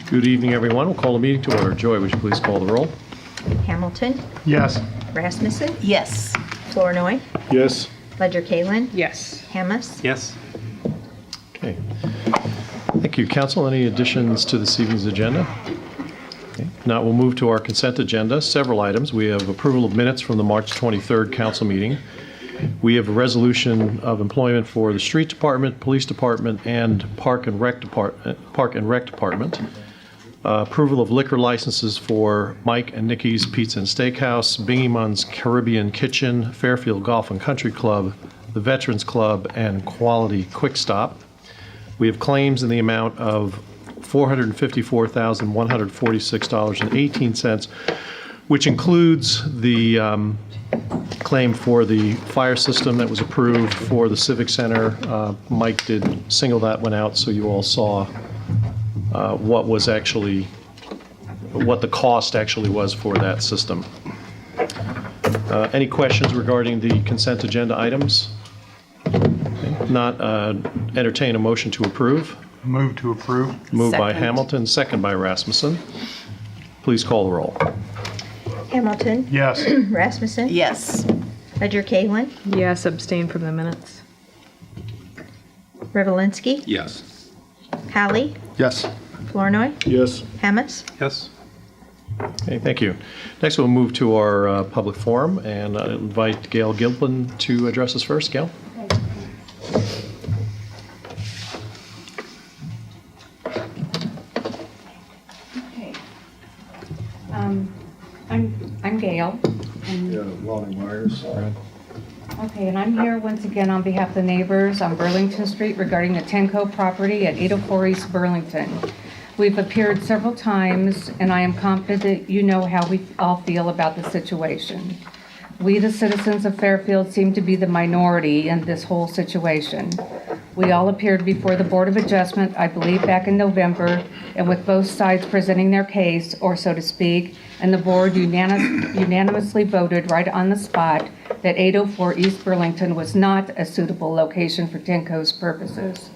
Good evening, everyone. We'll call the meeting to order. Joy, would you please call the roll? Hamilton, Yes. Rasmussen, Yes. Flournoy, Yes. Ledger Kalin, Yes. Hammes, Yes. Okay. Thank you. Council, any additions to this evening's agenda? Okay. Now we'll move to our consent agenda. Several items. We have approval of minutes from the March 23rd council meeting. We have a resolution of employment for the street department, police department, and park and rec department. Approval of liquor licenses for Mike and Nikki's Pizza and Steakhouse, Bingy Mun's Caribbean Kitchen, Fairfield Golf and Country Club, the Veterans Club, and Quality Quick Stop. We have claims in the amount of $454,146.18, which includes the claim for the fire system that was approved for the Civic Center. Mike did single that one out, so you all saw what the cost actually was for that system. Any questions regarding the consent agenda items? Okay. Not entertain a motion to approve. Move to approve. Moved by Second. Hamilton, second by Rasmussen. Please call the roll. Hamilton, Yes. Rasmussen, Yes. Ledger Kalin, Yes, abstain from the minutes. Revelinsky, Yes. Hallie, Yes. Flournoy, Yes. Hammes. Yes. Okay, thank you. Next, we'll move to our public forum, and I invite Gail Gilpin to address us first. Gail? Okay. I'm Gail. Lonnie Myers. Okay, and I'm here once again on behalf of the neighbors on Burlington Street regarding the Tenco property at 804 East Burlington. We've appeared several times, and I am confident that you know how we all feel about the situation. We, the citizens of Fairfield, seem to be the minority in this whole situation. We all appeared before the Board of Adjustment, I believe back in November, and with both sides presenting their case, or so to speak, and the board unanimously voted right on the spot that 804 East Burlington was not a suitable location for Tenco's purposes.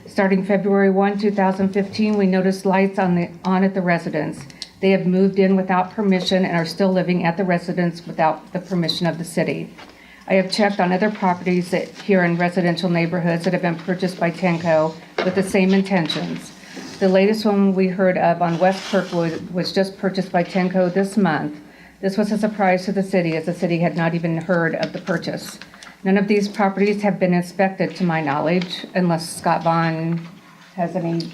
Starting February 1, 2015, we noticed lights on at the residence. They have moved in without permission and are still living at the residence without the permission of the city. I have checked on other properties here in residential neighborhoods that have been purchased by Tenco with the same intentions. The latest one we heard of on West Kirkwood was just purchased by Tenco this month. This was a surprise to the city, as the city had not even heard of the purchase. None of these properties have been inspected, to my knowledge, unless Scott Vaughn has any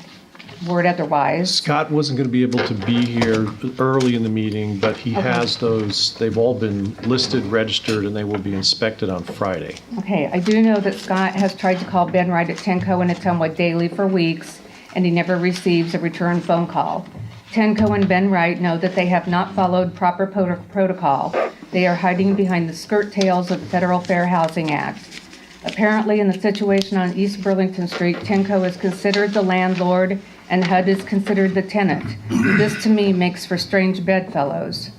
word otherwise. Scott wasn't going to be able to be here early in the meeting, but he has those. They've all been listed, registered, and they will be inspected on Friday. Okay, I do know that Scott has tried to call Ben Wright at Tenco and Atumwa daily for weeks, and he never receives a return phone call. Tenco and Ben Wright know that they have not followed proper protocol. They are hiding behind the skirt tails of the Federal Fair Housing Act. Apparently, in the situation on East Burlington Street, Tenco is considered the landlord and HUD is considered the tenant. This, to me, makes for strange bedfellows.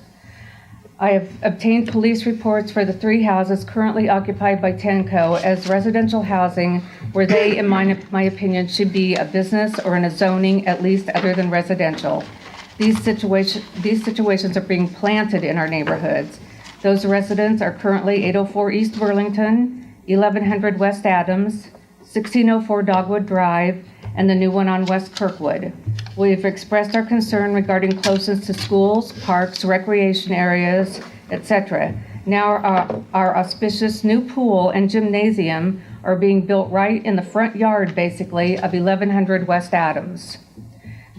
I have obtained police reports for the 3 houses currently occupied by Tenco as residential housing, where they, in my opinion, should be a business or in a zoning at least other than residential. These situations are being planted in our neighborhoods. Those residents are currently 804 East Burlington, 1100 West Adams, 1604 Dogwood Drive, and the new one on West Kirkwood. We've expressed our concern regarding closeness to schools, parks, recreation areas, etc. Now our auspicious new pool and gymnasium are being built right in the front yard, basically, of 1100 West Adams.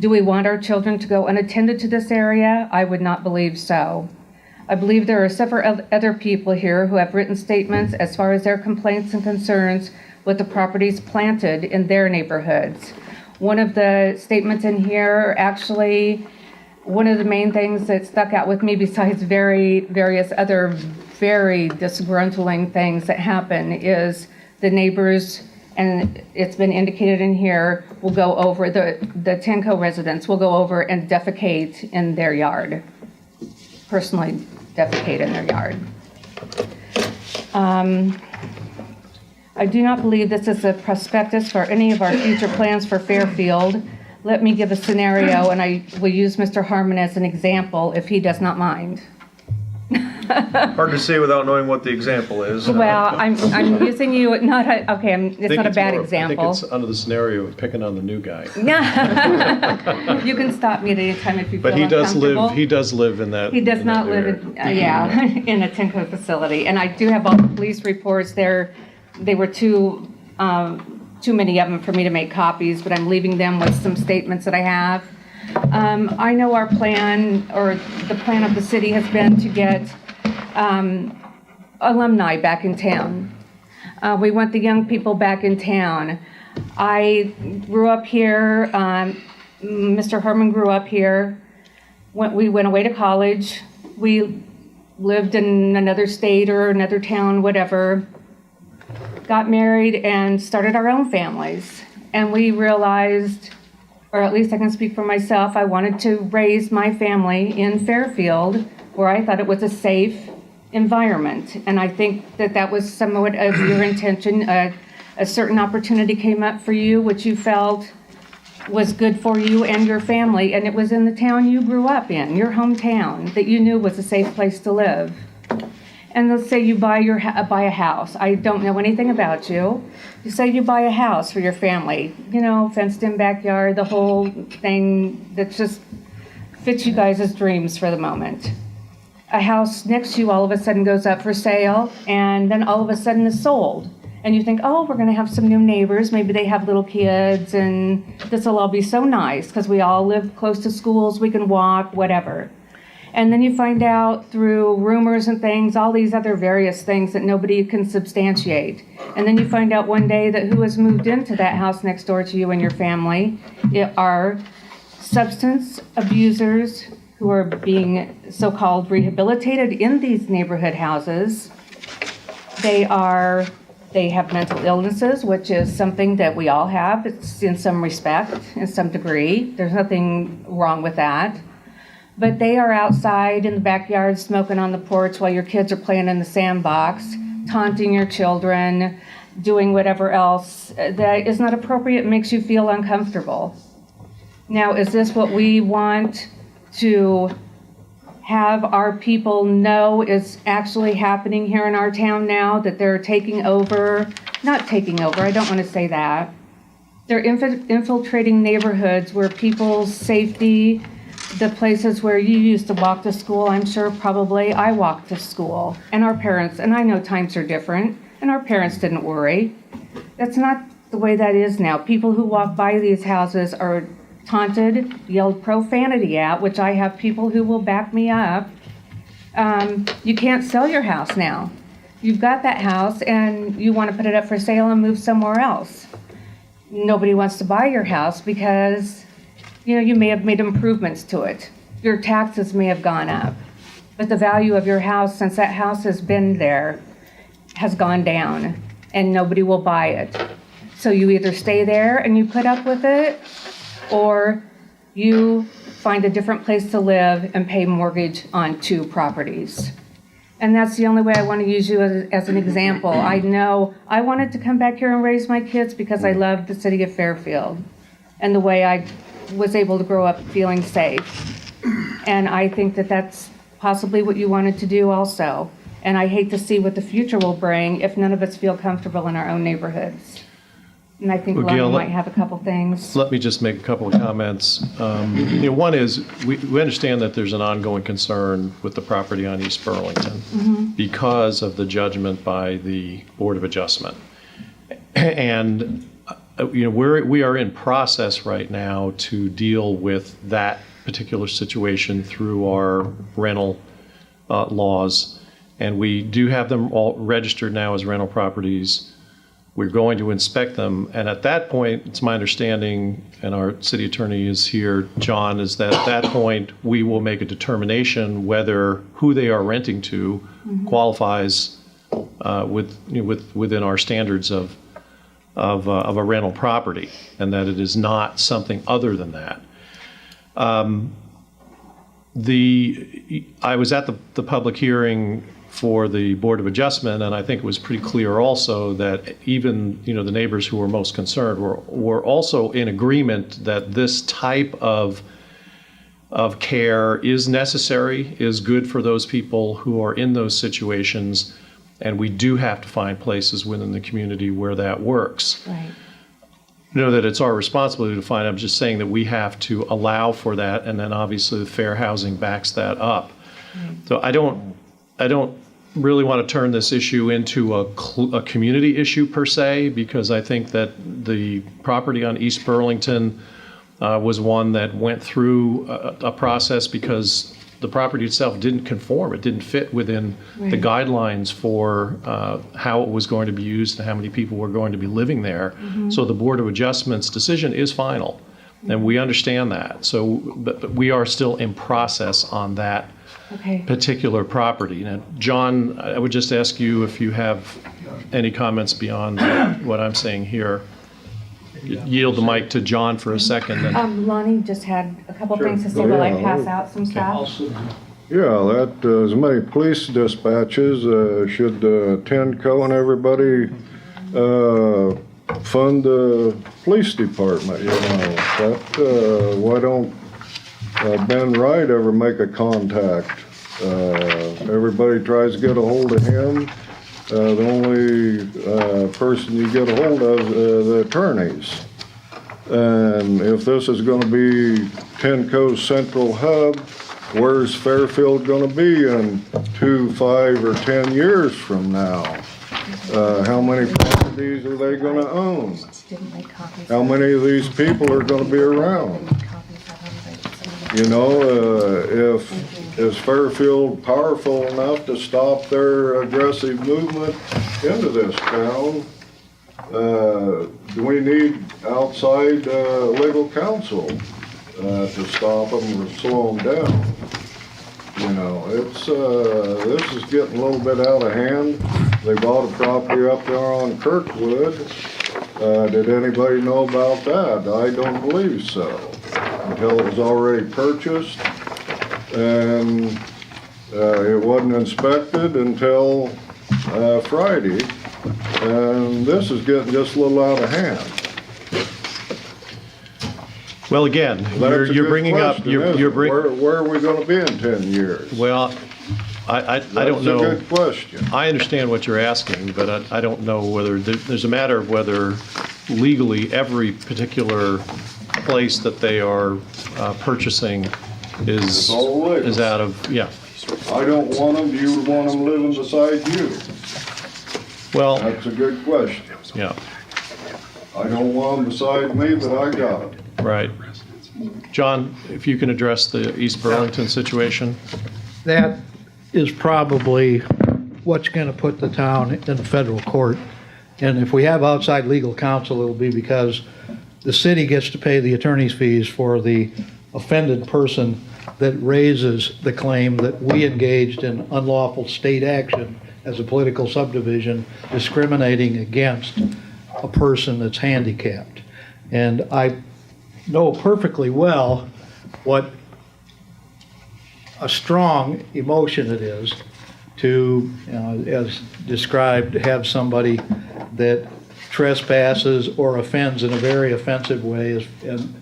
Do we want our children to go unattended to this area? I would not believe so. I believe there are several other people here who have written statements as far as their complaints and concerns with the properties planted in their neighborhoods. One of the statements in here, actually, one of the main things that stuck out with me, besides various other very disgruntling things that happen, is the neighbors, and it's been indicated in here, will go over, the Tenco residents will go over and defecate in their yard, personally defecate in their yard. I do not believe this is a prospectus for any of our future plans for Fairfield. Let me give a scenario, and I will use Mr. Harmon as an example if he does not mind. Hard to say without knowing what the example is. Well, I'm using you, it's not a bad I think example. it's under the scenario of picking on the new guy. You can stop me at any time if you feel But he uncomfortable. does live in that. He does in not that live area. in a Tenco facility. And I do have all the police reports there. They were too many of them for me to make copies, but I'm leaving them with some statements that I have. I know our plan, or the plan of the city has been to get alumni back in town. We want the young people back in town. I grew up here. Mr. Herman grew up here. We went away to college. We lived in another state or another town, whatever. Got married and started our own families. And we realized, or at least I can speak for myself, I wanted to raise my family in Fairfield, where I thought it was a safe environment. And I think that that was somewhat of your intention. A certain opportunity came up for you, which you felt was good for you and your family, and it was in the town you grew up in, your hometown, that you knew was a safe place to live. And let's say you buy a house. I don't know anything about you. You say you buy a house for your family, fenced-in backyard, the whole thing that just fits you guys' dreams for the moment. A house next to you all of a sudden goes up for sale, and then all of a sudden is sold. And you think, oh, we're going to have some new neighbors. Maybe they have little kids, and this will all be so nice because we all live close to schools. We can walk, whatever. And then you find out through rumors and things, all these other various things that nobody can substantiate. And then you find out one day that who has moved into that house next door to you and your family are substance abusers who are being so-called rehabilitated in these neighborhood houses. They have mental illnesses, which is something that we all have. It's in some respect, in some degree. There's nothing wrong with that. But they are outside in the backyard smoking on the porch while your kids are playing in the sandbox, taunting your children, doing whatever else that is not appropriate, makes you feel uncomfortable. Now, is this what we want to have our people know is actually happening here in our town now, that they're taking over? Not taking over, I don't want to say that. They're infiltrating neighborhoods where people's safety, the places where you used to walk to school, I'm sure probably I walked to school, and our parents, and I know times are different, and our parents didn't worry. That's not the way that is now. People who walk by these houses are taunted, yelled profanity at, which I have people who will back me up. You can't sell your house now. You've got that house and you want to put it up for sale and move somewhere else. Nobody wants to buy your house because you may have made improvements to it. Your taxes may have gone up, but the value of your house, since that house has been there, has gone down, and nobody will buy it. So you either stay there and you put up with it, or you find a different place to live and pay mortgage on 2 properties. And that's the only way I want to use you as an example. I know I wanted to come back here and raise my kids because I love the city of Fairfield and the way I was able to grow up feeling safe. And I think that that's possibly what you wanted to do also. And I hate to see what the future will bring if none of us feel comfortable in our own neighborhoods. And I think Well, Lonnie Gail, might have a couple things. Let me just make a couple of comments. One is, we understand that there's an ongoing concern with the property on East Burlington because of the judgment by the Board of Adjustment. And we are in process right now to deal with that particular situation through our rental laws. And we do have them all registered now as rental properties. We're going to inspect them, and at that point, it's my understanding, and our city attorney is here, John, is that at that point, we will make a determination whether who they are renting to qualifies within our standards of a rental property, and that it is not something other than that. I was at the public hearing for the Board of Adjustment, and I think it was pretty clear also that even, the neighbors who were most concerned were also in agreement that this type of care is necessary, is good for those people who are in those situations, and we do have to find places within the community where that works. Right. That it's our responsibility to find. I'm just saying that we have to allow for that, and then obviously the fair housing backs that up. So I don't really want to turn this issue into a community issue per se, because I think that the property on East Burlington was one that went through a process because the property itself didn't conform. It didn't fit within the guidelines for how it was going to be used and how many people were going to be living there. So the Board of Adjustment's decision is final, and we understand that. So, but we are still in process on that particular property. Now, John, I would just ask you if you have any comments beyond what I'm saying here. Yield the mic to John for a second. And Lonnie just had a couple things to say while I pass out some stuff. Yeah, that, as many police dispatches, should TENCO and everybody fund the police department, That, why don't Ben Wright ever make a contact? Everybody tries to get a hold of him. The only person you get a hold of is the attorneys. And if this is going to be TENCO's central hub, where's Fairfield going to be in 2, 5, or 10 years from now? How many properties are they going to own? How many of these people are going to be around? Is Fairfield powerful enough to stop their aggressive movement into this town? Do we need outside legal counsel to stop them or slow them down? This is getting a little bit out of hand. They bought a property up there on Kirkwood. Did anybody know about that? I don't believe so, until it was already purchased, and it wasn't inspected until Friday, and this is getting just a little out of hand. well, again, That's a you're good bringing up question, you're isn't it? bringing. Where are we going to be in 10 years? Well, I don't know. That's a good question. I understand what you're asking, but I don't know whether there's a matter of whether legally every particular place that they are purchasing is all legal. out of, yeah. I don't want them, you would want them living beside you? Well, That's a good question. yeah, I don't want them beside me, but I got them. right. John, if you can address the East Burlington situation. That is probably what's going to put the town in federal court. And if we have outside legal counsel, it'll be because the city gets to pay the attorney's fees for the offended person that raises the claim that we engaged in unlawful state action as a political subdivision discriminating against a person that's handicapped. And I know perfectly well what a strong emotion it is to, as described, have somebody that trespasses or offends in a very offensive way. And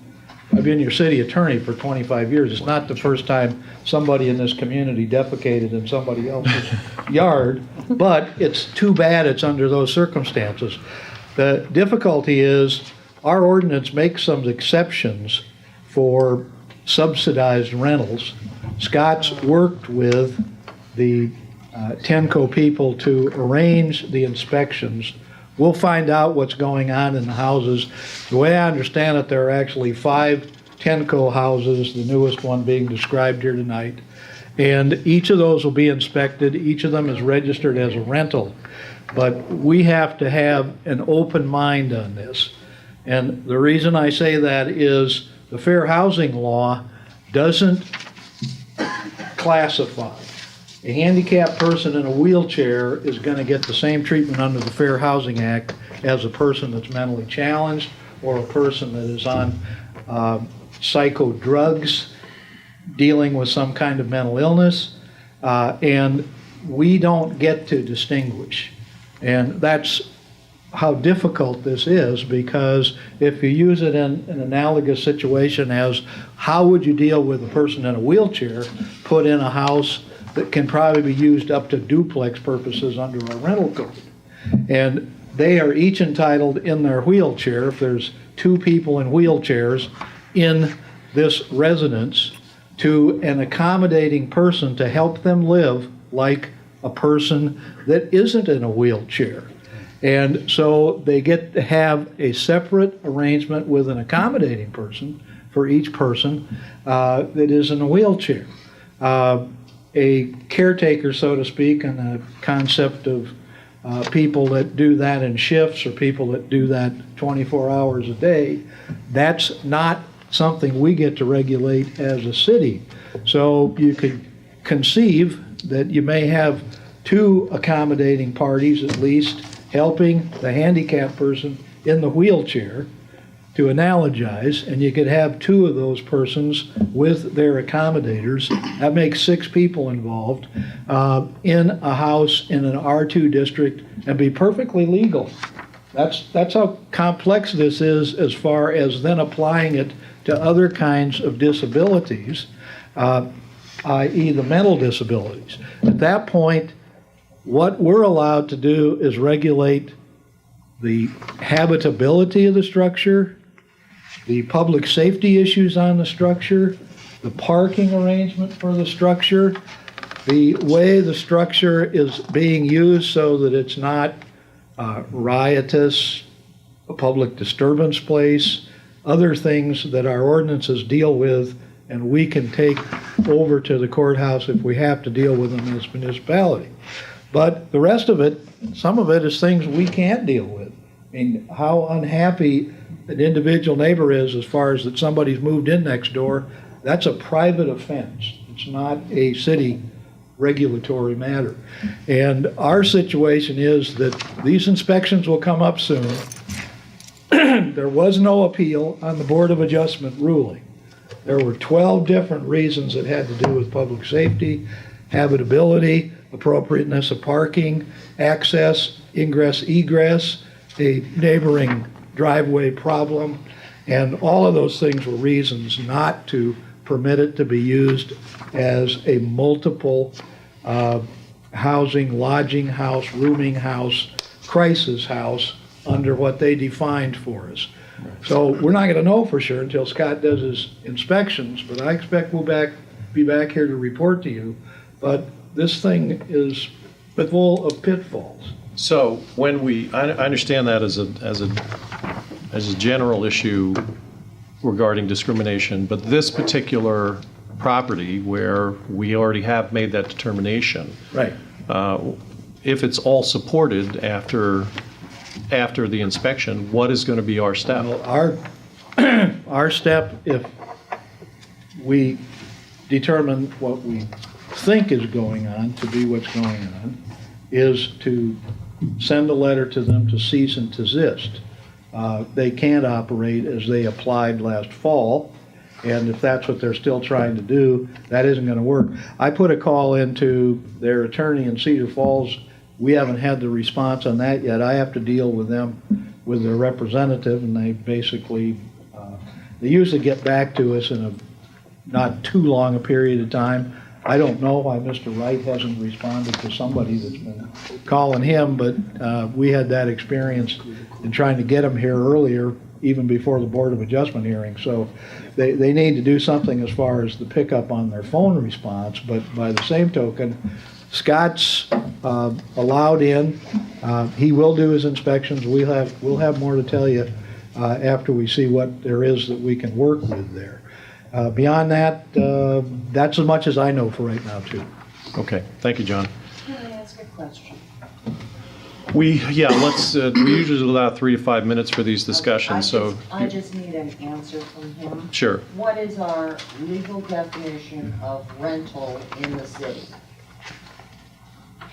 I've been your city attorney for 25 years. It's not the first time somebody in this community defecated in somebody else's yard, but it's too bad it's under those circumstances. The difficulty is our ordinance makes some exceptions for subsidized rentals. Scott's worked with the TENCO people to arrange the inspections. We'll find out what's going on in the houses. The way I understand it, there are actually 5 TENCO houses, the newest one being described here tonight. And each of those will be inspected. Each of them is registered as a rental. But we have to have an open mind on this. And the reason I say that is the fair housing law doesn't classify. A handicapped person in a wheelchair is going to get the same treatment under the Fair Housing Act as a person that's mentally challenged or a person that is on psycho drugs, dealing with some kind of mental illness. And we don't get to distinguish. And that's how difficult this is, because if you use it in an analogous situation as how would you deal with a person in a wheelchair put in a house that can probably be used up to duplex purposes under a rental code. And they are each entitled in their wheelchair, if there's two people in wheelchairs in this residence, to an accommodating person to help them live like a person that isn't in a wheelchair. And so they get to have a separate arrangement with an accommodating person for each person that is in a wheelchair. A caretaker, so to speak, and the concept of people that do that in shifts or people that do that 24 hours a day, that's not something we get to regulate as a city. So you could conceive that you may have two accommodating parties at least helping the handicapped person in the wheelchair, to analogize, and you could have two of those persons with their accommodators. That makes 6 people involved in a house in an R2 district and be perfectly legal. That's how complex this is as far as then applying it to other kinds of disabilities, i.e. the mental disabilities. At that point, what we're allowed to do is regulate the habitability of the structure, the public safety issues on the structure, the parking arrangement for the structure, the way the structure is being used so that it's not riotous, a public disturbance place, other things that our ordinances deal with, and we can take over to the courthouse if we have to deal with them as municipality. But the rest of it, some of it is things we can't deal with. I mean, how unhappy an individual neighbor is as far as that somebody's moved in next door, that's a private offense. It's not a city regulatory matter. And our situation is that these inspections will come up soon. There was no appeal on the Board of Adjustment ruling. There were 12 different reasons that had to do with public safety, habitability, appropriateness of parking, access, ingress, egress, a neighboring driveway problem, and all of those things were reasons not to permit it to be used as a multiple housing, lodging house, rooming house, crisis house under what they defined for us. So we're not going to know for sure until Scott does his inspections, but I expect we'll be back here to report to you. But this thing is full of pitfalls. So when I understand that as a general issue regarding discrimination, but this particular property where we already have made that determination, Right. if it's all supported after the inspection, what is going to be our step? Well, our step, if we determine what we think is going on to be what's going on, is to send a letter to them to cease and desist. They can't operate as they applied last fall, and if that's what they're still trying to do, that isn't going to work. I put a call into their attorney in Cedar Falls. We haven't had the response on that yet. I have to deal with them, with their representative, and they basically, they usually get back to us in a not too long a period of time. I don't know why Mr. Wright hasn't responded to somebody that's been calling him, but we had that experience in trying to get him here earlier, even before the Board of Adjustment hearing. So they need to do something as far as the pickup on their phone response, but by the same token, Scott's allowed in. He will do his inspections. We'll have more to tell you after we see what there is that we can work with there. Beyond that, that's as much as I know for right now, too. Okay, thank you, John. Can I ask a question? We usually allow 3 to 5 minutes for these discussions, so. I just need an answer from him. Sure. What is our legal definition of rental in the city?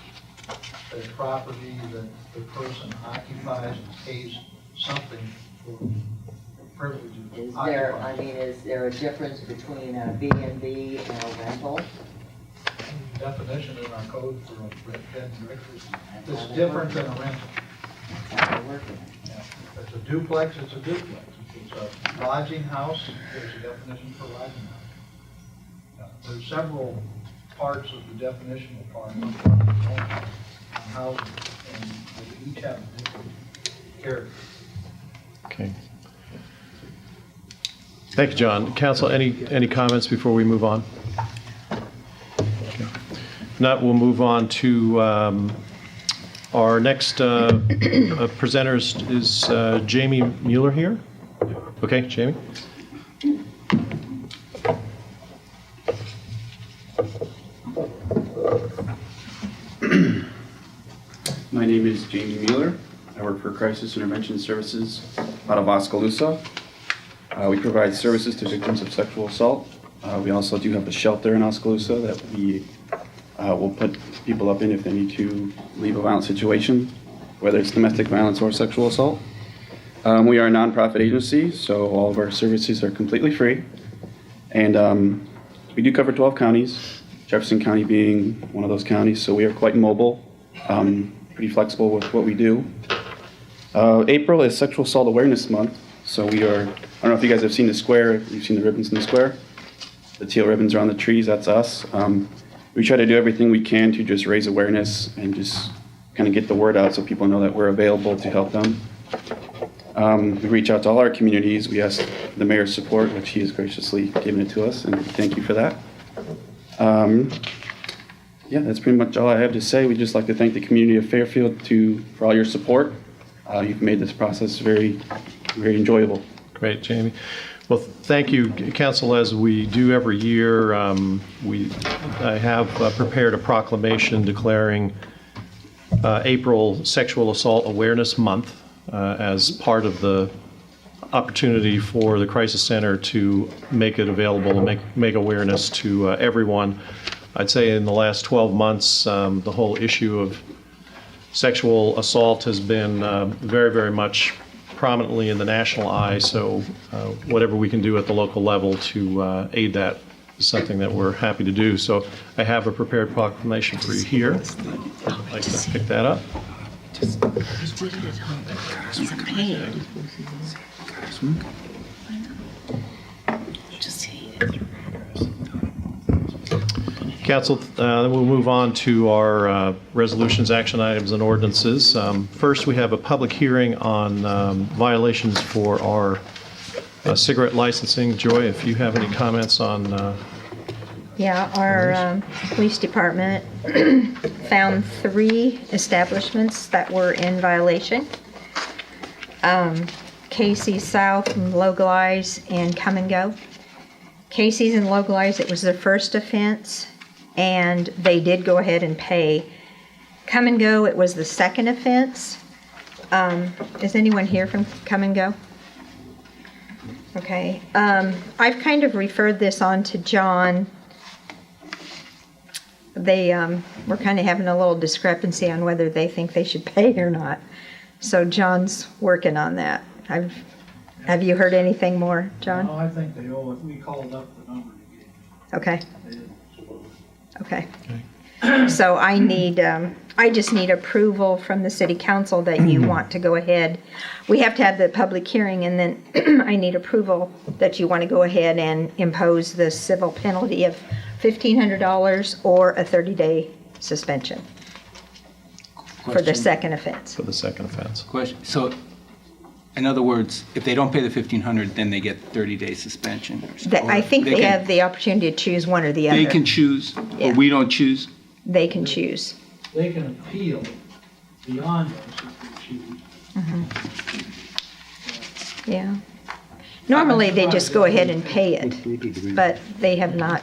A property that the person occupies and pays something for privileges. Is there a difference between a B&B and a rental? definition in our code for a bed and breakfast. It's different than a rental. Yeah. If it's a duplex, it's a duplex. If it's a lodging house, there's a definition for lodging house. There's several parts of the definitional part on housing, and they each have different character. Okay. Thank you, John. Council, any comments before we move on? Okay. If not, we'll move on to our next presenter is Jamie Mueller here. Okay, Jamie. My name is Jamie Mueller. I work for Crisis Intervention Services out of Oskaloosa. We provide services to victims of sexual assault. We also do have a shelter in Oskaloosa that we will put people up in if they need to leave a violent situation, whether it's domestic violence or sexual assault. We are a nonprofit agency, so all of our services are completely free. And we do cover 12 counties, Jefferson County being one of those counties, so we are quite mobile, pretty flexible with what we do. April is Sexual Assault Awareness Month, so we are, I don't know if you guys have seen the square, if you've seen the ribbons in the square. The teal ribbons are on the trees, that's us. We try to do everything we can to just raise awareness and just kind of get the word out so people know that we're available to help them. We reach out to all our communities. We ask the mayor's support, which he has graciously given it to us, and thank you for that. Yeah, that's pretty much all I have to say. We'd just like to thank the community of Fairfield for all your support. You've made this process very, very enjoyable. Great, Jamie. Well, thank you, Council. As we do every year, I have prepared a proclamation declaring April Sexual Assault Awareness Month as part of the opportunity for the Crisis Center to make it available and make awareness to everyone. I'd say in the last 12 months, the whole issue of sexual assault has been very, very much prominently in the national eye, so whatever we can do at the local level to aid that is something that we're happy to do. So I have a prepared proclamation for you here. I'd like to pick that up. Council, then we'll move on to our resolutions, action items, and ordinances. First, we have a public hearing on violations for our cigarette licensing. Joy, if you have any comments on... Yeah, our police department found 3 establishments that were in violation. Casey's South, and Localize, and Come and Go. Casey's and Localize, it was their first offense, and they did go ahead and pay. Come and Go, it was the second offense. Is anyone here from Come and Go? Okay. I've kind of referred this on to John. They were kind of having a little discrepancy on whether they think they should pay or not. So John's working on that. Have you heard anything more, John? No, I think they owe it. We called up the number you gave. Okay. They didn't. Okay. So I just need approval from the city council that you want to go ahead. We have to have the public hearing, and then I need approval that you want to go ahead and impose the civil penalty of $1,500 or a 30-day suspension for the Question. second offense. For the second offense. Question, so, in other words, if they don't pay the $1,500, then they get 30-day suspension? I think they can- have the opportunity to choose one or the other. They can choose, Yeah. or we don't choose? They can choose. They can appeal beyond us if they choose. Yeah. Normally, they just go ahead and pay it, but they have not.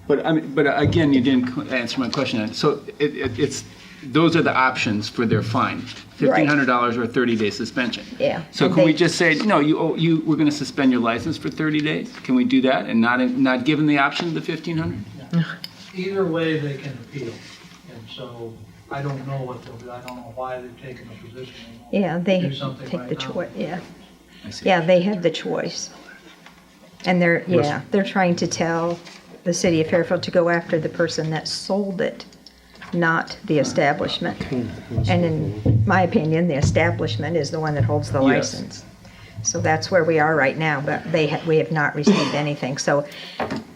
But, I mean, but again, you didn't answer my question. So it's, those are the options for their fine, $1,500 or a 30-day suspension. Yeah. So And can we they- just say, no, we're going to suspend your license for 30 days? Can we do that and not give them the option of the $1,500? Either way, they can appeal. And so I don't know what they'll do. I don't know why they've taken the position. Yeah, they Do something take right the now. choice, yeah. I see. Yeah, they have the choice. And they're trying to tell the city of Fairfield to go after the person that sold it, not the establishment. And in my opinion, the establishment is the one that holds the Yes. license. So that's where we are right now, but we have not received anything. So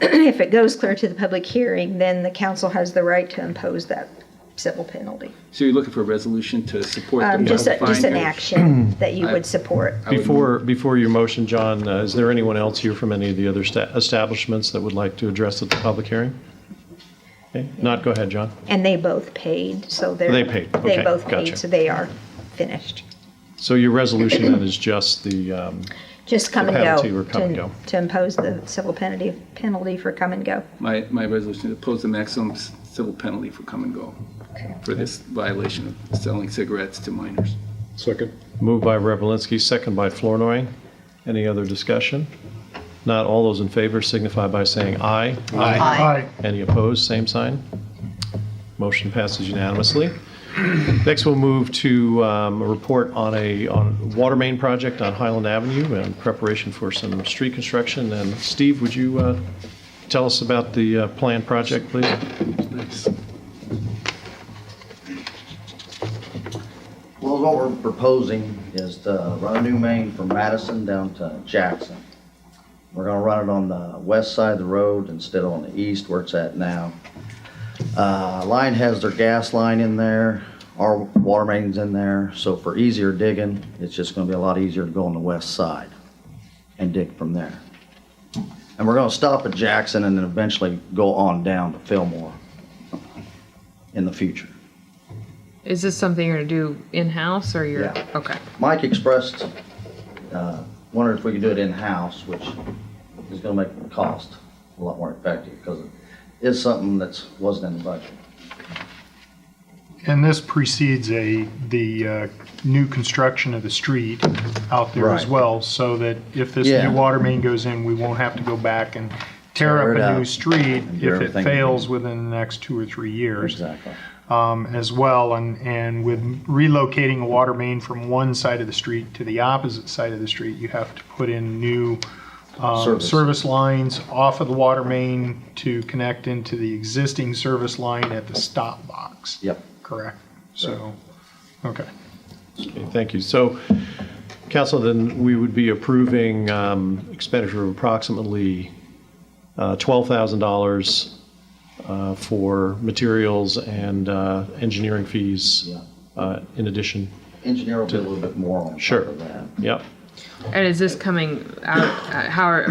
if it goes clear to the public hearing, then the council has the right to impose that civil penalty. So you're looking for a resolution to support the Just an fine? action that you would support. Before your motion, John, is there anyone else here from any of the other establishments that would like to address at the public hearing? Okay, go ahead, John. And they both paid, so they're. They paid, They okay, both gotcha. paid, so they are finished. So your resolution then is just the, Just come and go. penalty or come and to- go. To impose the civil penalty for come and go. My resolution to impose the maximum civil penalty for come and go for this violation of selling cigarettes to minors. Second. moved by Revelinsky, second by Flournoy. Any other discussion? Not all those in favor signify by saying aye. Aye. Any opposed, same sign. Motion passes unanimously. Next, we'll move to a report on a water main project on Highland Avenue in preparation for some street construction. And Steve, would you tell us about the planned project, please? Well, what we're proposing is to run a new main from Madison down to Jackson. We're gonna run it on the west side of the road instead of on the east where it's at now. Line has their gas line in there, our water main's in there, so for easier digging, it's just gonna be a lot easier to go on the west side and dig from there. And we're gonna stop at Jackson and then eventually go on down to Fillmore in the future. Is this something you're gonna do in-house or you're, Yeah. okay. Mike expressed, wondered if we could do it in-house, which is gonna make the cost a lot more effective, because it is something that wasn't in the budget. And this precedes the new construction of the street out there as Right. well, so that if this Yeah. new water main goes in, we won't have to go back and tear Tear up it a new up street and do if it everything fails again. within the next 2 or 3 years. Exactly. As well, and with relocating a water main from one side of the street to the opposite side of the street, you have to put in new service lines off of the water main to connect into the existing service line at the stop box. Yep. Correct? So, okay. Okay, thank you. So, Council, then we would be approving expenditure of approximately $12,000 for materials and engineering fees in addition. Engineer will be a little bit more on Sure. top of that. Yep. And is this coming out,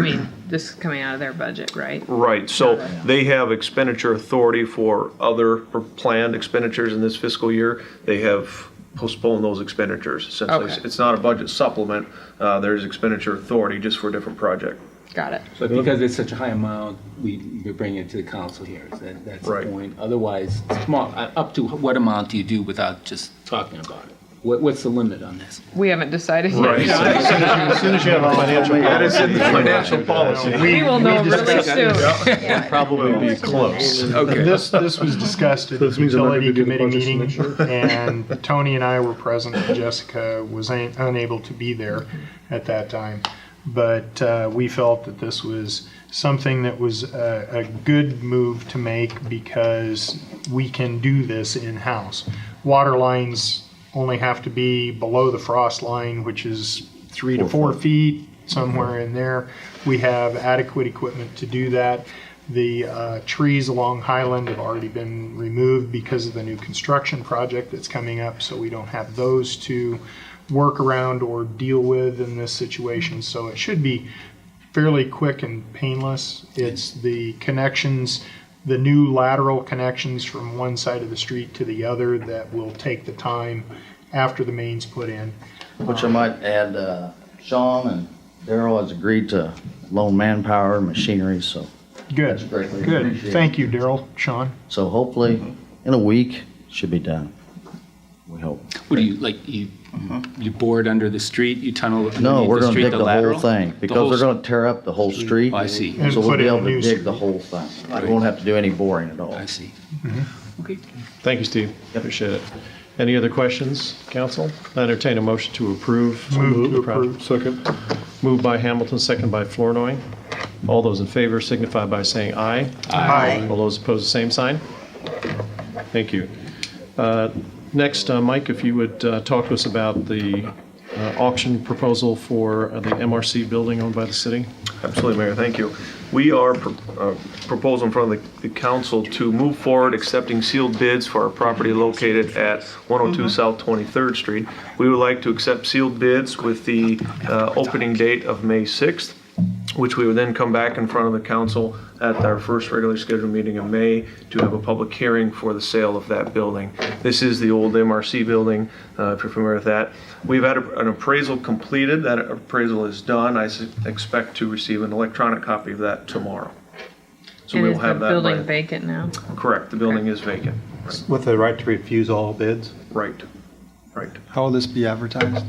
this is coming out of their budget, right? Right, so they have expenditure authority for other planned expenditures in this fiscal year. They have postponed those expenditures. Essentially, Okay. it's not a budget supplement, there's expenditure authority just for a different project. Got it. But because it's such a high amount, we bring it to the council here. That's the Right. point. Otherwise, small, up to what amount do you do without just talking about it? What's the limit on this? We haven't decided yet. Right. John. As soon as you have a financial That is in the financial policy, policy. We will know really soon. probably be close. Okay. This was discussed at the utility committee meeting, and Tony and I were present. Jessica was unable to be there at that time. But we felt that this was something that was a good move to make because we can do this in-house. Water lines only have to be below the frost line, which is 3 to 4 feet, somewhere in there. We have adequate equipment to do that. The trees along Highland have already been removed because of the new construction project that's coming up, so we don't have those to work around or deal with in this situation. So it should be fairly quick and painless. It's the connections, the new lateral connections from one side of the street to the other that will take the time after the main's put in. Which I might add, Sean and Daryl has agreed to loan manpower and machinery, so Good, That's greatly good. appreciated. Thank you, Daryl, Sean. so hopefully in a week, should be done. We hope. What do you, you bored under the street, you tunnel No, underneath we're the gonna street, dig the the whole lateral? thing, The because whole they're gonna tear up the whole street. I see. And So we'll put be in a able to new dig street. the whole thing. We won't have to do any boring at all. I see. Okay. Thank you, Steve. Appreciate it. Any other questions, council? I entertain a motion to approve. Move to the project. approve. Second. Moved by Hamilton, second by Flournoy. All those in favor signify by saying aye. Aye. All those opposed, the same sign. Thank you. Next, Mike, if you would talk to us about the auction proposal for the MRC building owned by the city. Absolutely, Mayor, thank you. We are proposing in front of the council to move forward accepting sealed bids for our property located at 102 South 23rd Street. We would like to accept sealed bids with the opening date of May 6th, which we would then come back in front of the council at our first regularly scheduled meeting in May to have a public hearing for the sale of that building. This is the old MRC building, if you're familiar with that. We've had an appraisal completed. That appraisal is done. I expect to receive an electronic copy of that tomorrow. So And we'll is the have that. building vacant now? Correct. The building is vacant. With the right to refuse all bids? Right. Right. How will this be advertised?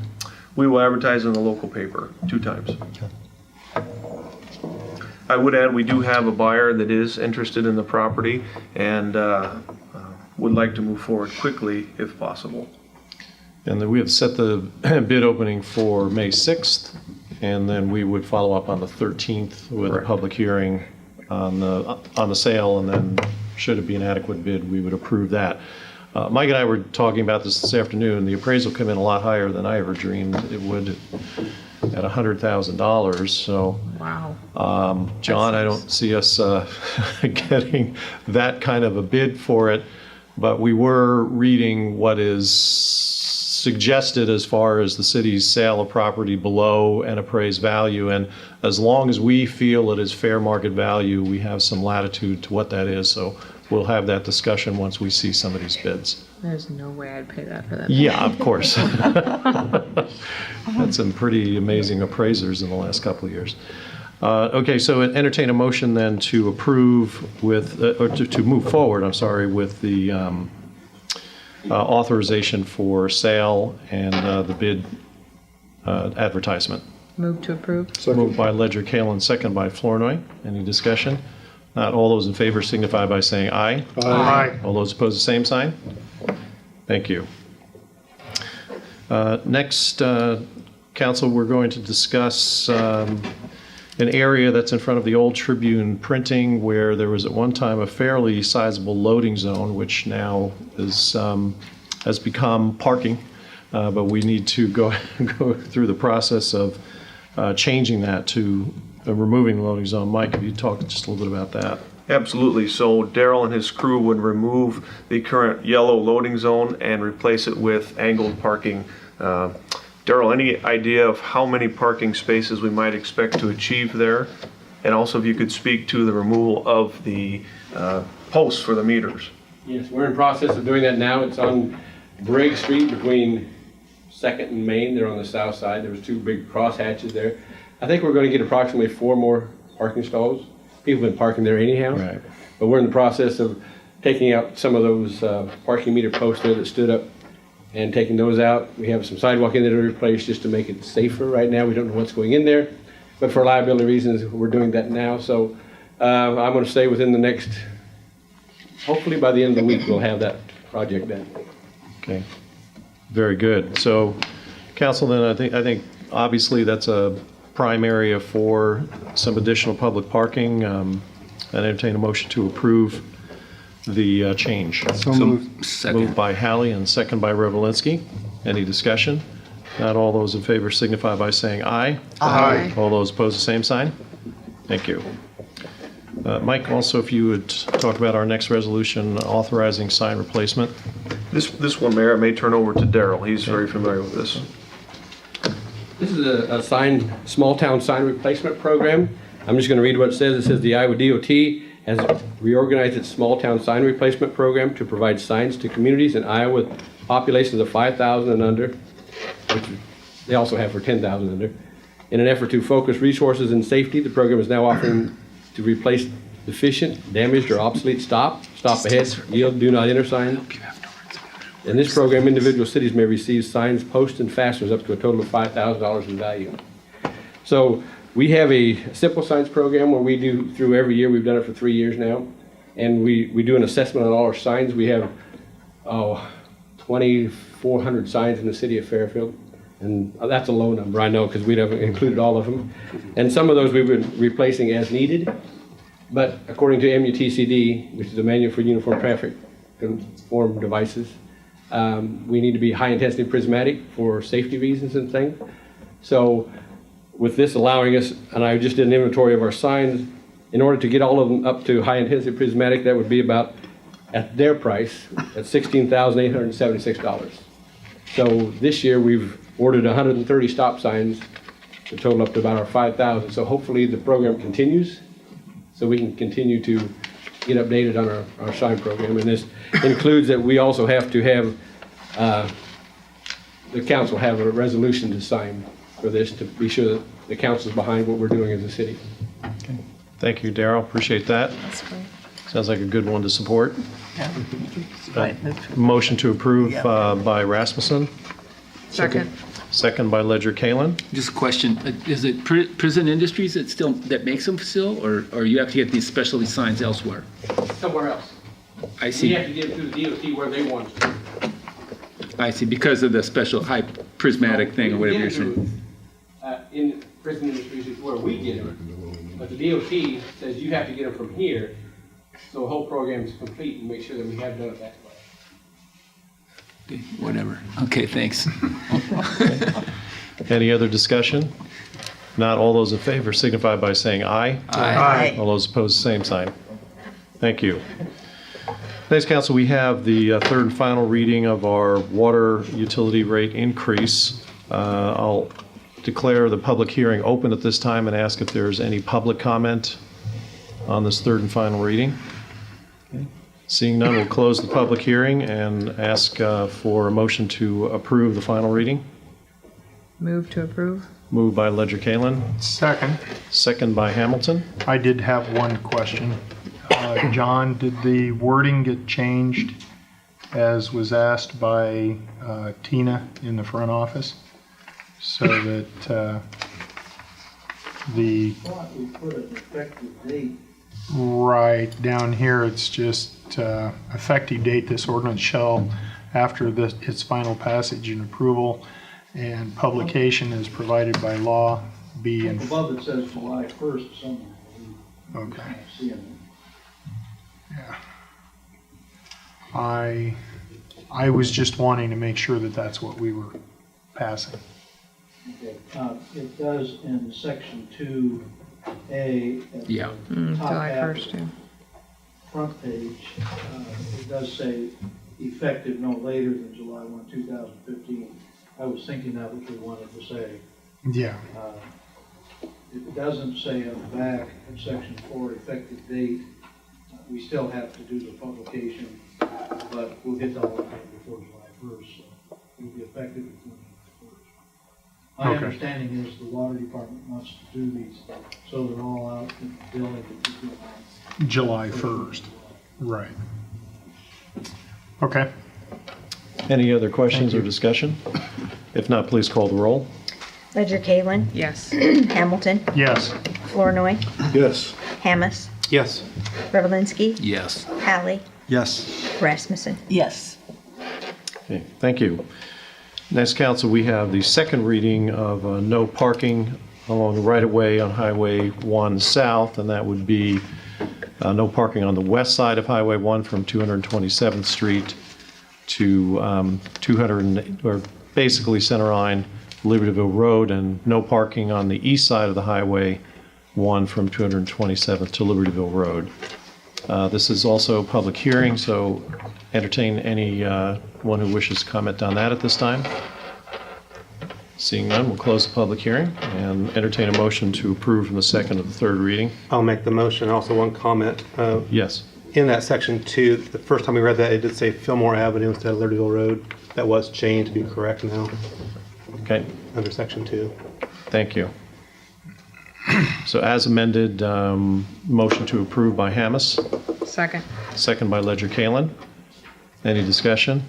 We will advertise in the local paper 2 times. I would add, we do have a buyer that is interested in the property and would like to move forward quickly if possible. And then we have set the bid opening for May 6th, and then we would follow up on the 13th with a public hearing on the sale, and then should it be an adequate bid, we would approve that. Mike and I were talking about this afternoon. The appraisal came in a lot higher than I ever dreamed it would at $100,000. So, wow. John, I don't see us getting that kind of a bid for it, but we were reading what is suggested as far as the city's sale of property below an appraised value. And as long as we feel it is fair market value, we have some latitude to what that is. So we'll have that discussion once we see some of these bids. There's no way I'd pay that for that. Yeah, of course. Had some pretty amazing appraisers in the last couple of years. Okay, so entertain a motion then to approve with, or to move forward, I'm sorry, with the authorization for sale and the bid advertisement. Move to approve. Moved by Ledger Kalen, second by Flournoy. Any discussion? Not all those in favor signify by saying aye. Aye. All those opposed, the same sign. Thank you. Next, council, we're going to discuss an area that's in front of the old Tribune printing where there was at one time a fairly sizable loading zone, which now is, has become parking. But we need to go through the process of changing that to removing the loading zone. Mike, if you talk just a little bit about that. Absolutely. So Daryl and his crew would remove the current yellow loading zone and replace it with angled parking. Daryl, any idea of how many parking spaces we might expect to achieve there? And also if you could speak to the removal of the posts for the meters. Yes, we're in process of doing that now. It's on Briggs Street between 2nd and Main. They're on the south side. There was 2 big cross hatches there. I think we're going to get approximately 4 more parking stalls. People have been parking there anyhow. Right. But we're in the process of taking out some of those parking meter posts there that stood up and taking those out. We have some sidewalk in there to replace just to make it safer right now. We don't know what's going in there. But for liability reasons, we're doing that now. So I'm going to say within the next, hopefully by the end of the week, we'll have that project done. Okay. Very good. So, council, then I think obviously that's a prime area for some additional public parking. I entertain a motion to approve the change. So moved. Second. Moved by Hallie and second by Revelinsky. Any discussion? Not all those in favor signify by saying aye. Aye. All those opposed, the same sign. Thank you. Mike, also if you would talk about our next resolution authorizing sign replacement. This one, Mayor, I may turn over to Daryl. He's very familiar with this. This is a small town sign replacement program. I'm just going to read what it says. It says the Iowa DOT has reorganized its small town sign replacement program to provide signs to communities in Iowa with populations of 5,000 and under, which they also have for 10,000 under. In an effort to focus resources and safety, the program is now offering to replace deficient, damaged, or obsolete stop ahead, yield, do not enter signs. In this program, individual cities may receive signs, posts, and fasteners up to a total of $5,000 in value. So we have a simple signs program where we do through every year. We've done it for 3 years now. And we do an assessment on all our signs. We have 2,400 signs in the city of Fairfield. And that's a low number, I know, because we haven't included all of them. And some of those we've been replacing as needed. But according to MUTCD, which is the Manual for Uniform Traffic Conform Devices, we need to be high-intensity prismatic for safety reasons and things. So with this allowing us, and I just did an inventory of our signs, in order to get all of them up to high-intensity prismatic, that would be about, at their price, at $16,876. So this year, we've ordered 130 stop signs to total up to about our 5,000. So hopefully the program continues, so we can continue to get updated on our sign program. And this includes that we also have to have the council have a resolution to sign for this to be sure that the council's behind what we're doing as a city. Okay. Thank you, Darrell. Appreciate that. That's great. Sounds like a good one to support. Right. Motion to approve by Rasmussen, Second. second by Ledger Kalen. Just a question, is it Prison Industries that makes them still, or you have to get these specialty signs elsewhere? Somewhere else. I We see, have to get it through the DOT where they want to. I see, because of the special high prismatic thing or whatever you're saying. In Prison Industries is where we get them, but the DOT says you have to get them from here, so the whole program is complete and make sure that we have done it that way. Okay, whatever, okay, thanks. Any other discussion? Not all those in favor signify by saying aye. Aye. All those opposed, same sign. Thank you. Next, council, we have the third and final reading of our water utility rate increase. I'll declare the public hearing open at this time and ask if there's any public comment on this third and final reading. Okay. Seeing none, we'll close the public hearing and ask for a motion to approve the final reading. Move to approve. Moved by Ledger Kalen, Second, second by Hamilton. I did have one question. John, did the wording get changed as was asked by Tina in the front office? So that the, We put an effective date. right down here, it's just effective date, this ordinance shall, after its final passage and approval and publication is provided by law, be in. Above it says July 1st somewhere. Okay. See it. Yeah. I was just wanting to make sure that that's what we were passing. Okay. It does in section 2A. at the Yeah. top July half 1st, too. Front page, it does say effective no later than July 1, 2015. I was thinking that what we wanted to say. Yeah. It doesn't say on the back in section 4 effective date. We still have to do the publication, but we'll get all of that before July 1st. So it'll be effective before July 1st. My Okay. understanding is the water department wants to do these, so they're all out in the building. July 1st. Right. Okay. Any other questions or discussion? If not, please call the roll. Ledger Kalen, Yes. Hamilton, Yes. Flournoy, Yes. Hamas, Yes. Revelinsky, Yes. Hallie, Yes. Rasmussen. Yes. Okay, thank you. Next, council, we have the second reading of no parking along the right-of-way on Highway 1 South, and that would be no parking on the west side of Highway 1 from 227th Street to 200, or basically center line, Libertyville Road, and no parking on the east side of the Highway 1 from 227th to Libertyville Road. This is also a public hearing, so entertain anyone who wishes to comment on that at this time. Seeing none, we'll close the public hearing and entertain a motion to approve from the second to the third reading. I'll make the motion. Also, one comment. Yes. In that section 2, the first time we read that, it did say Fillmore Avenue instead of Libertyville Road. That was changed to be correct now Okay, under section 2. thank you. So as amended, motion to approve by Hamas, Second. second by Ledger Kalen. Any discussion?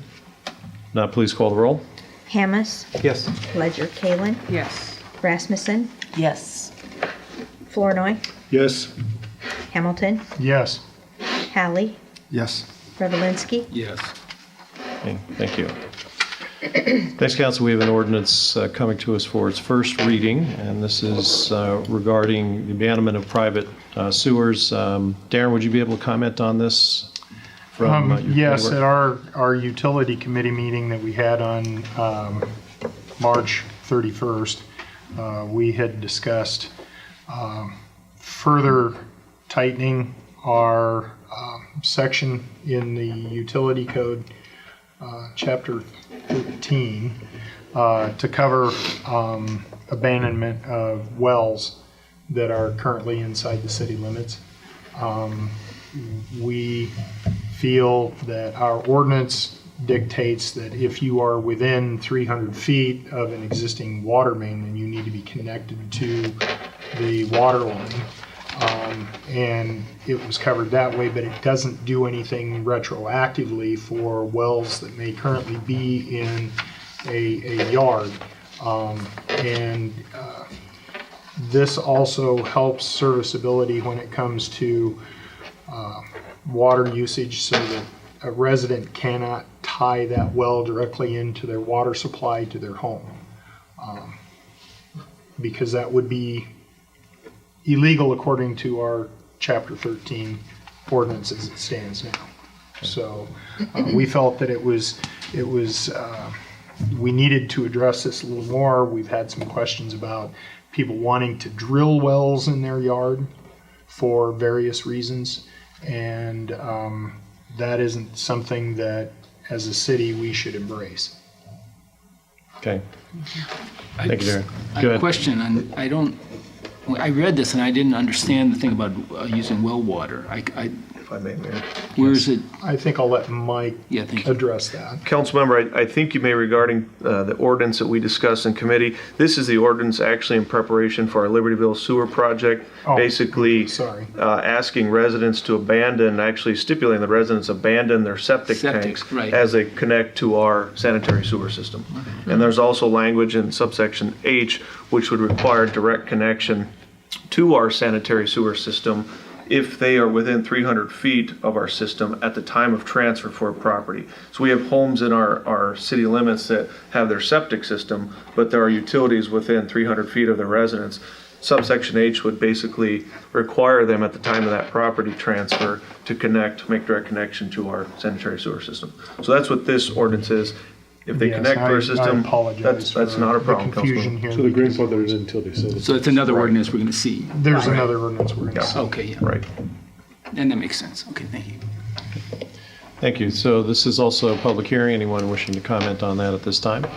Not, please call the roll. Hamas, Yes. Ledger Kalen, Yes. Rasmussen, Yes. Flournoy, Yes. Hamilton, Yes. Hallie, Yes. Revelinsky, Yes. Okay, thank you. Next, council, we have an ordinance coming to us for its first reading, and this is regarding the abandonment of private sewers. Darren, would you be able to comment on this? Yes, at our utility committee meeting that we had on March 31st, we had discussed further tightening our section in the utility code, chapter 13, to cover abandonment of wells that are currently inside the city limits. We feel that our ordinance dictates that if you are within 300 feet of an existing water main, then you need to be connected to the water line. And it was covered that way, but it doesn't do anything retroactively for wells that may currently be in a yard. This also helps serviceability when it comes to water usage, so that a resident cannot tie that well directly into their water supply to their home, because that would be illegal according to our Chapter 13 ordinance as it stands now. So we felt that we needed to address this a little more. We've had some questions about people wanting to drill wells in their yard for various reasons, and that isn't something that, as a city, we should embrace. Okay. Thank you, Darren. Go I have a ahead. question, and I read this and I didn't understand the thing about using well water. If I may, Mayor. Where is it? I think I'll let Mike address that. Councilmember, I think you may regarding the ordinance that we discussed in committee. This is the ordinance actually in preparation for our Libertyville sewer project. Basically, asking residents to abandon, actually stipulating the residents abandon their septic tanks right. as they connect to our sanitary sewer system. And there's also language in subsection H, which would require direct connection to our sanitary sewer system if they are within 300 feet of our system at the time of transfer for a property. So we have homes in our city limits that have their septic system, but there are utilities within 300 feet of their residence. Subsection H would basically require them at the time of that property transfer to make direct connection to our sanitary sewer system. So that's what this ordinance is. If they connect to our system, that's not a problem, confusion here. So the grandfather is until they sell it. So it's another ordinance we're going to see. There's another ordinance we're going to see. Okay, yeah. Right. And that makes sense. Okay, thank you. Thank you. So this is also a public hearing. Anyone wishing to comment on that at this time?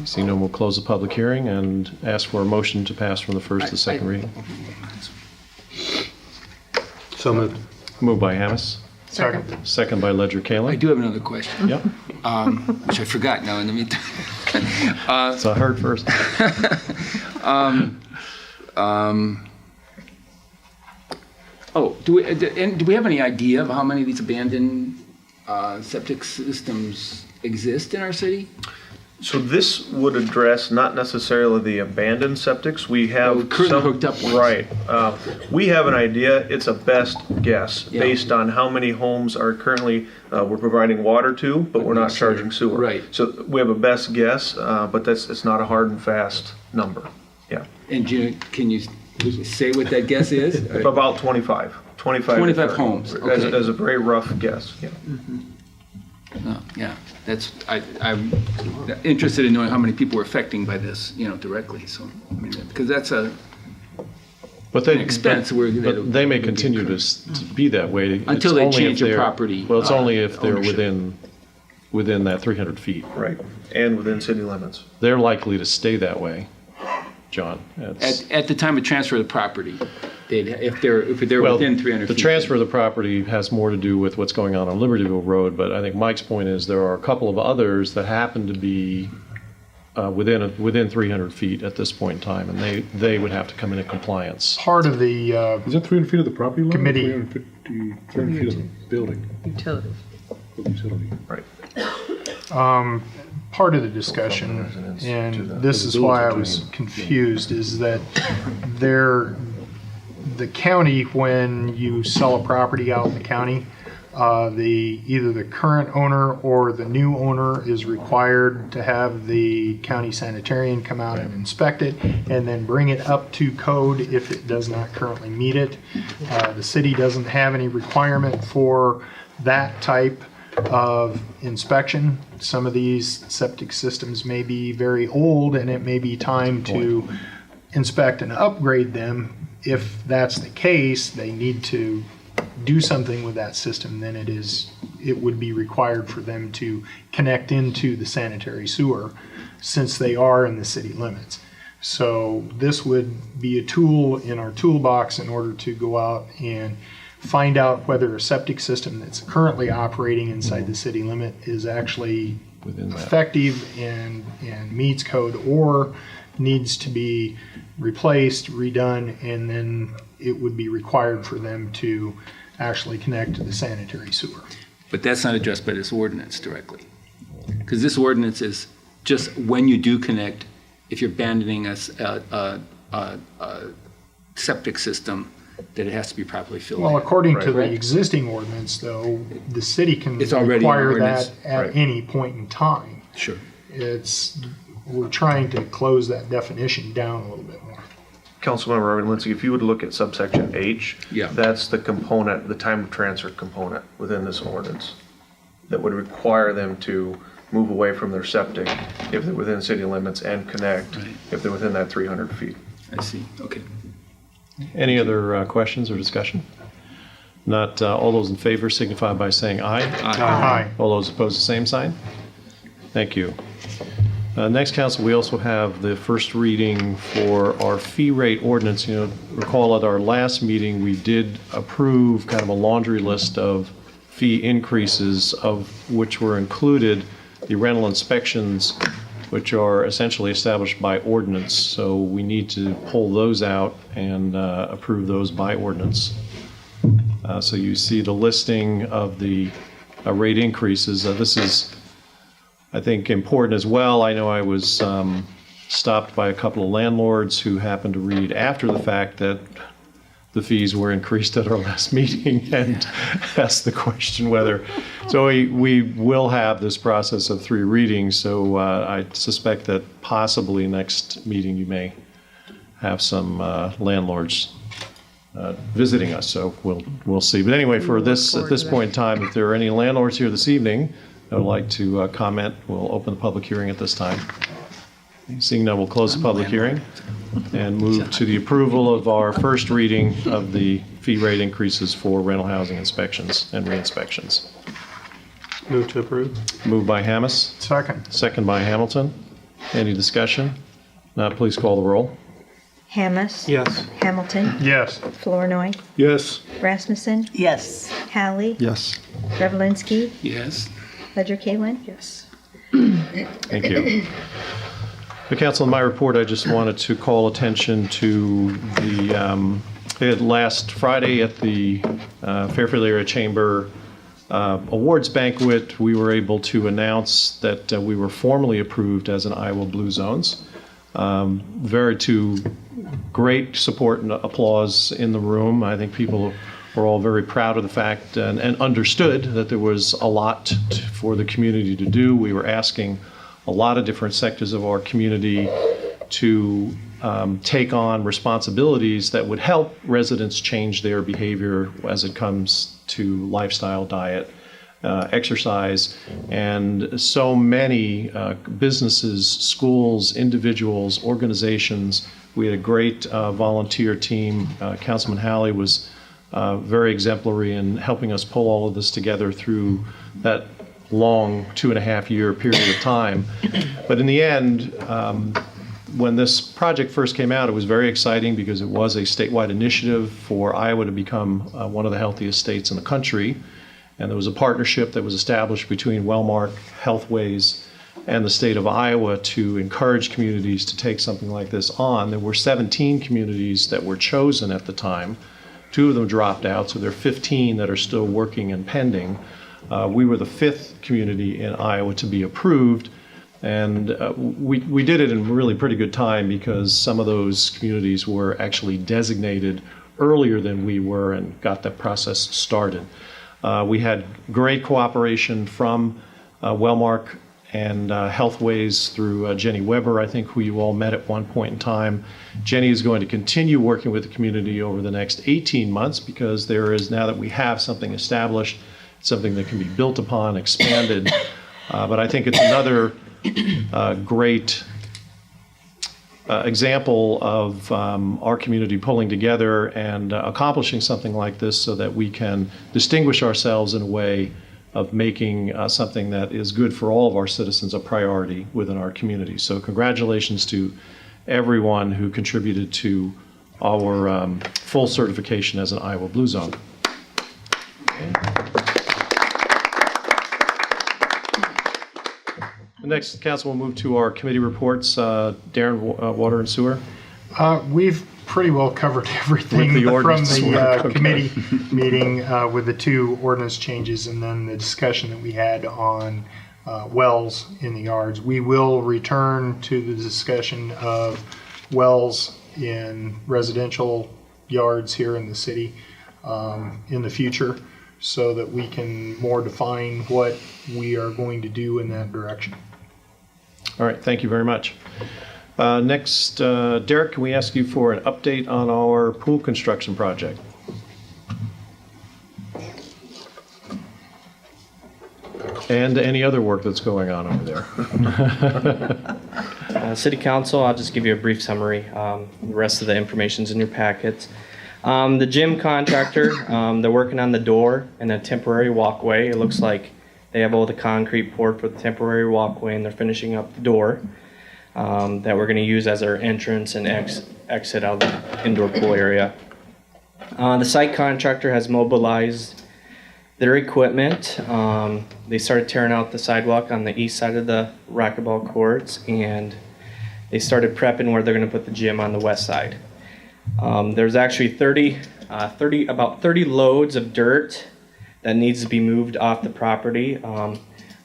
Seeing none, we'll close the public hearing and ask for a motion to pass from the first to second reading. So moved. Moved by Hamas. Second. Second by Ledger I Kalin. do have another question. Yep. Which I forgot now in the meantime. So I heard first. Do we have any idea of how many of these abandoned septic systems exist in our city? So this would address not necessarily the abandoned septics. We have currently hooked up ones. Right. We have an idea. It's a best guess based on how many homes are currently we're providing water to, but we're not charging sewer. Right. So we have a best guess, but it's not a hard and fast number. Yeah. And can you say what that guess is? About 25. 25 homes. As Okay. a very rough guess. Yeah. Oh, yeah, I'm interested in knowing how many people are affecting by this, directly. So, I mean, because that's an expense. But they may continue to be that way. Until they change their property. Well, it's only if they're ownership. within that 300 feet. Right. And within city limits. They're likely to stay that way, John. At the time of transfer of the property, if they're Well, within 300 the feet. transfer of the property has more to do with what's going on Libertyville Road, but I think Mike's point is there are a couple of others that happen to be within 300 feet at this point in time, and they would have to come into compliance. Part of the Is that 300 feet of the property line? Committee. 300 feet of the building. Utility. Utility. Right. part of the discussion, and this is why I was confused, is that the county, when you sell a property out in the county, Either the current owner or the new owner is required to have the county sanitarian come out and inspect it and then bring it up to code if it does not currently meet it. The city doesn't have any requirement for that type of inspection. Some of these septic systems may be very old and it may be time to inspect and upgrade them. If that's the case, they need to do something with that system, then it would be required for them to connect into the sanitary sewer since they are in the city limits. So this would be a tool in our toolbox in order to go out and find out whether a septic system that's currently operating inside the city limit is actually effective and meets code, or needs to be replaced, redone, and then it would be required for them to actually connect to the sanitary sewer. But that's not addressed by this ordinance directly. Because this ordinance is just when you do connect, if you're abandoning a septic system, that it has to be properly filled in. Well, according to the Right. existing ordinance, though, the city can It's already in the require ordinance. that at Right. any point in time. Sure. We're trying to close that definition down a little bit more. Councilmember Reverend Lindsay, if you would look at subsection H, Yeah. that's the component, the time of transfer component within this ordinance that would require them to move away from their septic if they're within city limits and connect if they're within that 300 feet. I see, okay. Any other questions or discussion? Not all those in favor signify by saying aye. Aye. All those opposed, the same sign. Thank you. Next, council, we also have the first reading for our fee rate ordinance. You know, recall at our last meeting, we did approve kind of a laundry list of fee increases, of which were included the rental inspections, which are essentially established by ordinance. So we need to pull those out and approve those by ordinance. So you see the listing of the rate increases. This is, I think, important as well. I know I was stopped by a couple of landlords who happened to read after the fact that the fees were increased at our last meeting and asked the question whether. So we will have this process of 3 readings. So I suspect that possibly next meeting you may have some landlords visiting us. So we'll see. But anyway, for this at this point in time, if there are any landlords here this evening I would like to comment, we'll open the public hearing at this time. Seeing none, we'll close the public hearing and move to the approval of our first reading of the fee rate increases for rental housing inspections and re-inspections. Move to approve. Moved by Hammes. Second. Second by Hamilton. Any discussion? Not, please call the roll. Hammes. Yes. Hamilton. Yes. Flournoy. Yes. Rasmussen. Yes. Hallie. Yes. Revelinsky. Yes. Ledger Kalin. Yes. Thank you. The council, in my report, I just wanted to call attention to the last Friday at the Fairfield Area Chamber awards banquet, we were able to announce that we were formally approved as an Iowa Blue Zones. To great support and applause in the room. I think people were all very proud of the fact and understood that there was a lot for the community to do. We were asking a lot of different sectors of our community to take on responsibilities that would help residents change their behavior as it comes to lifestyle, diet, exercise, and so many businesses, schools, individuals, organizations. We had a great volunteer team. Councilman Hallie was very exemplary in helping us pull all of this together through that long 2.5-year period of time. But in the end, when this project first came out, it was very exciting because it was a statewide initiative for Iowa to become one of the healthiest states in the country. And there was a partnership that was established between Wellmark, Healthways, and the state of Iowa to encourage communities to take something like this on. There were 17 communities that were chosen at the time. 2 of them dropped out, so there are 15 that are still working and pending. We were the 5th community in Iowa to be approved, and we did it in really pretty good time because some of those communities were actually designated earlier than we were and got that process started. We had great cooperation from Wellmark and Healthways through Jenny Weber, I think, who you all met at one point in time. Jenny is going to continue working with the community over the next 18 months because there is, now that we have something established, something that can be built upon, expanded. But I think it's another great example of our community pulling together and accomplishing something like this so that we can distinguish ourselves in a way of making something that is good for all of our citizens a priority within our community. So congratulations to everyone who contributed to our full certification as an Iowa Blue Zone. The next, council will move to our committee reports. Darren, Water and Sewer. We've pretty well covered everything With the from ordinance. the Okay. committee meeting with the 2 ordinance changes and then the discussion that we had on wells in the yards. We will return to the discussion of wells in residential yards here in the city in the future so that we can more define what we are going to do in that direction. All right, thank you very much. Next, Derek, can we ask you for an update on our pool construction project? And any other work that's going on over there. City Council, I'll just give you a brief summary. The rest of the information's in your packets. The gym contractor, they're working on the door and a temporary walkway. It looks like they have all the concrete poured for the temporary walkway and they're finishing up the door that we're going to use as our entrance and exit out of the indoor pool area. The site contractor has mobilized their equipment. They started tearing out the sidewalk on the east side of the racquetball courts and they started prepping where they're going to put the gym on the west side. There's actually about 30 loads of dirt that needs to be moved off the property. I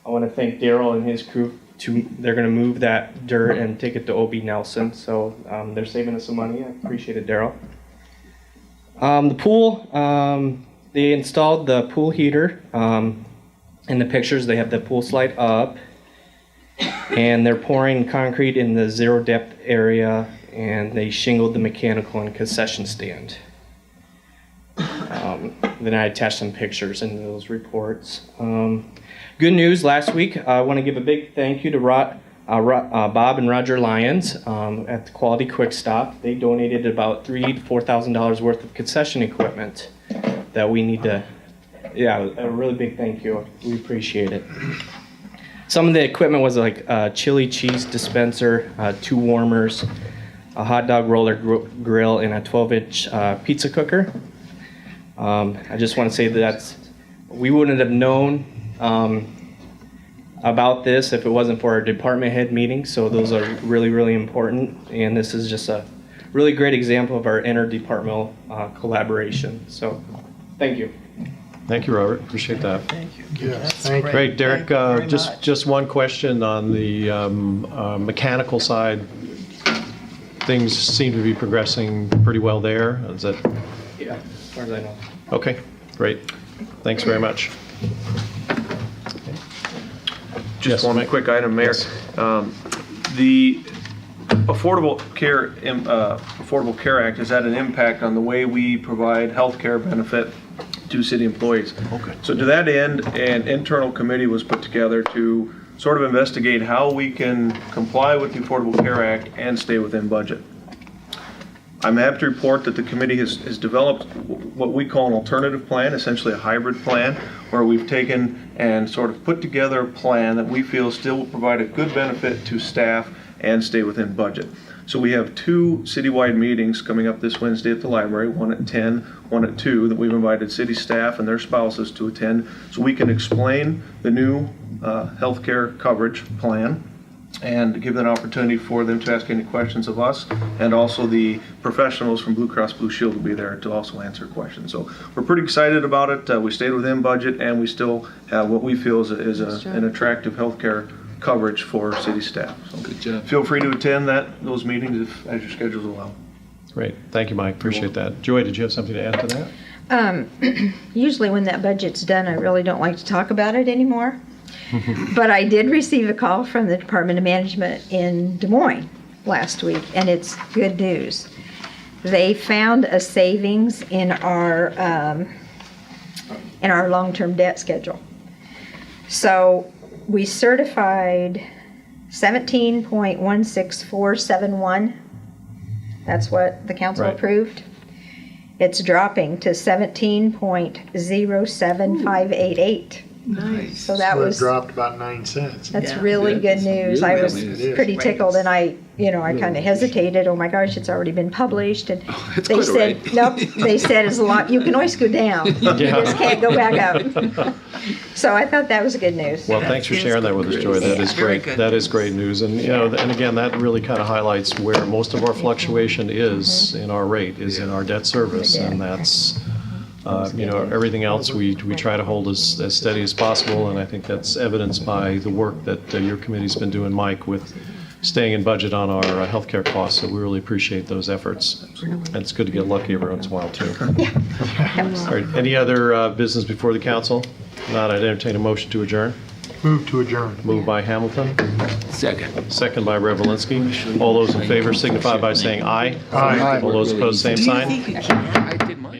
want to thank Daryl and his crew. They're going to move that dirt and take it to OB Nelson, so they're saving us some money. I appreciate it, Daryl. The pool, they installed the pool heater. In the pictures, they have the pool slide up, and they're pouring concrete in the zero depth area, and they shingled the mechanical and concession stand. Then I attached some pictures in those reports. Good news last week. I want to give a big thank you to Bob and Roger Lyons at the Quality Quick Stop. They donated about $3,000 to $4,000 worth of concession equipment that we need to. Yeah, a really big thank you. We appreciate it. Some of the equipment was like a chili cheese dispenser, 2 warmers, a hot dog roller grill, and a 12-inch pizza cooker. I just want to say that we wouldn't have known about this if it wasn't for our department head meeting, so those are really, really important, and this is just a really great example of our interdepartmental collaboration. So, thank you. Thank you, Robert. Appreciate that. Thank you. Yes, thank you. Great, Derek. Just one question on the mechanical side. Things seem to be progressing pretty well there. Is that? Yeah, as far as I know. Okay, great. Thanks very much. Just Yes, one Mike. quick item, Mayor. Yes. The Affordable Care Act has had an impact on the way we provide health care benefit to city employees. Okay. So to that end, an internal committee was put together to sort of investigate how we can comply with the Affordable Care Act and stay within budget. I'm happy to report that the committee has developed what we call an alternative plan, essentially a hybrid plan, where we've taken and sort of put together a plan that we feel still will provide a good benefit to staff and stay within budget. So we have 2 citywide meetings coming up this Wednesday at the library, one at 10, one at 2, that we've invited city staff and their spouses to attend so we can explain the new healthcare coverage plan and give an opportunity for them to ask any questions of us, and also the professionals from Blue Cross Blue Shield will be there to also answer questions. So we're pretty excited about it. We stayed within budget, and we still have what we feel is an attractive healthcare coverage for city staff. So Good job. feel free to attend those meetings as your schedules allow. Great. Thank you, Mike. Appreciate that. Joy, did you have something to add to that? Usually when that budget's done, I really don't like to talk about it anymore. But I did receive a call from the Department of Management in Des Moines last week, and it's good news. They found a savings in our long-term debt schedule. So we certified 17.16471. That's what the council Right. approved. It's dropping to 17.07588. Nice. So that So it was, dropped about 9 cents. that's really good news. I was pretty tickled, and I kind of hesitated, oh my gosh, it's already been published, and that's they quite all said, nope, they said as long, you can always go down. You just can't go back up. So I thought that was good news. Well, thanks for sharing that with us, Joy. That is Very great. good That is great news. And, and again, that really kind of highlights where most of our fluctuation is in our rate, is in our debt service. And that's, everything else we try to hold as steady as possible. And I think that's evidenced by the work that your committee's been doing, Mike, with staying in budget on our healthcare costs. So we really appreciate those efforts. And it's good to get lucky every once in a while, too. All right, any other business before the council? If not, I'd entertain a motion to adjourn. Move to adjourn. Moved by Hamilton, Second. second by Revelinsky. All those in favor signify by saying aye. Aye. All those opposed, same sign. I did mine.